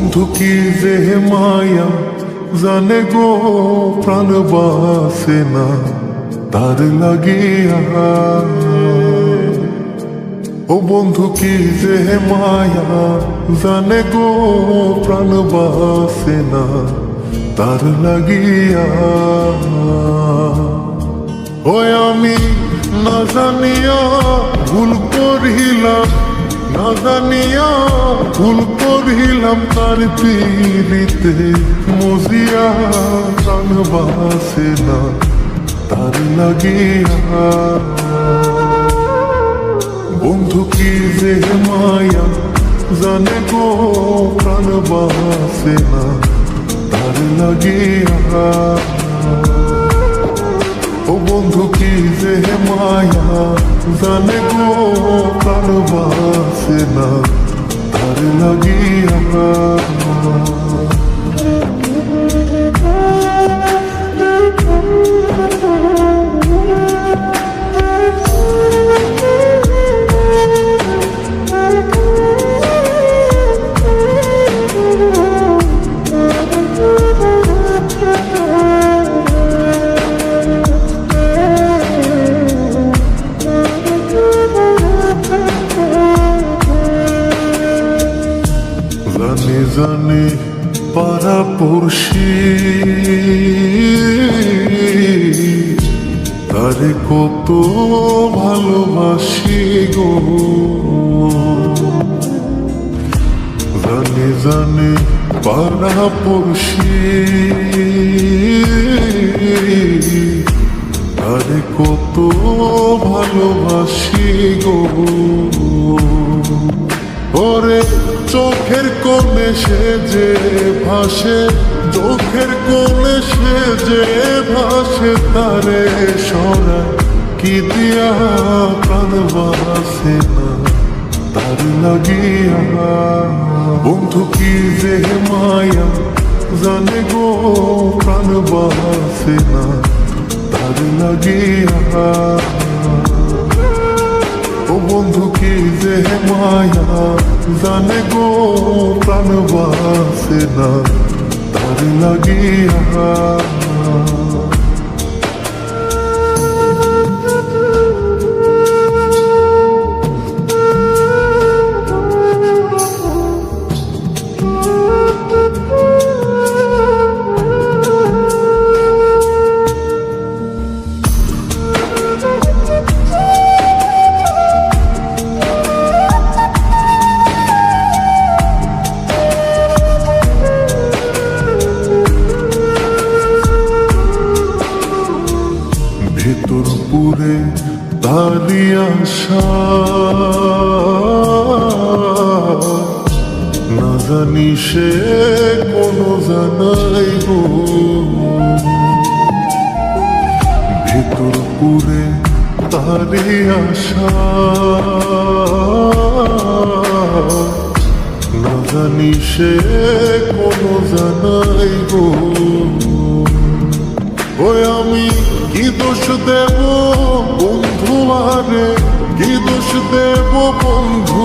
বন্ধু কি যে মায়া জানে গো প্রাণ বাসে না তার লাগিয়া। ও বন্ধু কি যে মায়া জানে গো প্রাণ বাসে না তার লাগিয়া। ওই আমি না জানিয়া ভুল করিলাম, না জানিয়া ভুল করিলাম তার পীড়িতে মজিয়া। প্রাণ বাসে না তার লাগিয়া। বন্ধু কি যে মায়া জানে গো প্রাণ বাসে না তার লাগিয়া। ও বন্ধু কি যে মায়া জানে গো প্রাণ বাসে না তার লাগিয়া। জানি জানি পাড়া পড়শি তারে কত ভালোবাসি গো। জানি জানি পাড়া পড়শি তারে কত ভালোবাসি গো। ওরে চোখের কোণে সে যে ভাসে, চোখের কোণে সে যে ভাসে তারে সরা কি দিয়া প্রাণ বাসে না তার লাগিয়া। বন্ধু কি যে মায়া জানে গো প্রাণ বাসে না তার লাগিয়া। ও বন্ধু কি যে মায়া জানে গো প্রাণ বাসে না তার লাগিয়া। ভেতর পুরে তারি আশা না জানি সে কোনো জানাই গো। ভেতর পুরে তারি আশা না জানি সে কোনো জানাই গো। ওই আমি কি দোষ দেব বন্ধু আরে, কি দোষ দেব বন্ধু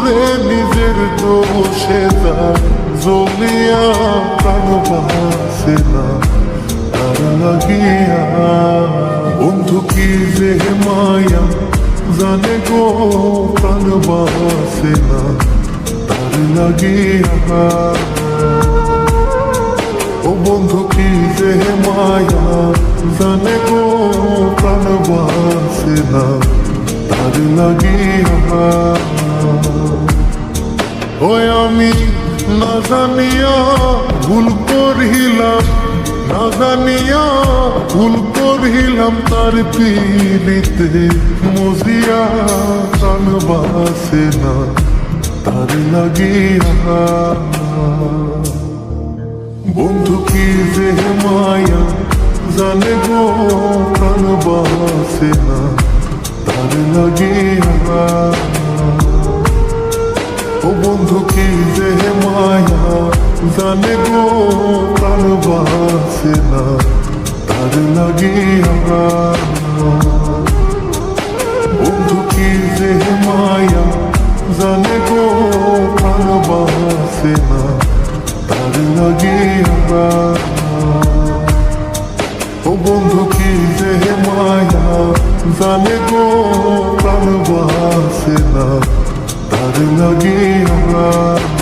রে, নিজের দোষে তার জ্বলিয়া প্রাণ বাসে না তার লাগিয়া। বন্ধু কি যে মায়া জানে গো প্রাণ বাসে না তার লাগিয়া। ও বন্ধু কি যে মায়া জানে গো প্রাণ বাসে না তার লাগিয়া। ওই আমি না জানিয়া ভুল করিলাম, না জানিয়া ভুল করিলাম তার পীড়িতে মজিয়া। প্রাণ বাসে না তার লাগিয়া। বন্ধু কি যে মায়া জানে গো প্রাণ বাসে না তার লাগিয়া। ও বন্ধু কি যে মায়া জানে গো প্রাণ বাসে না তার লাগিয়া। বন্ধু কি যে মায়া জানে গো প্রাণ বাসে না লাগিয়া ও বন্ধু কি যে মায়া জানে গো প্রাণ বাসে না তার লাগিয়া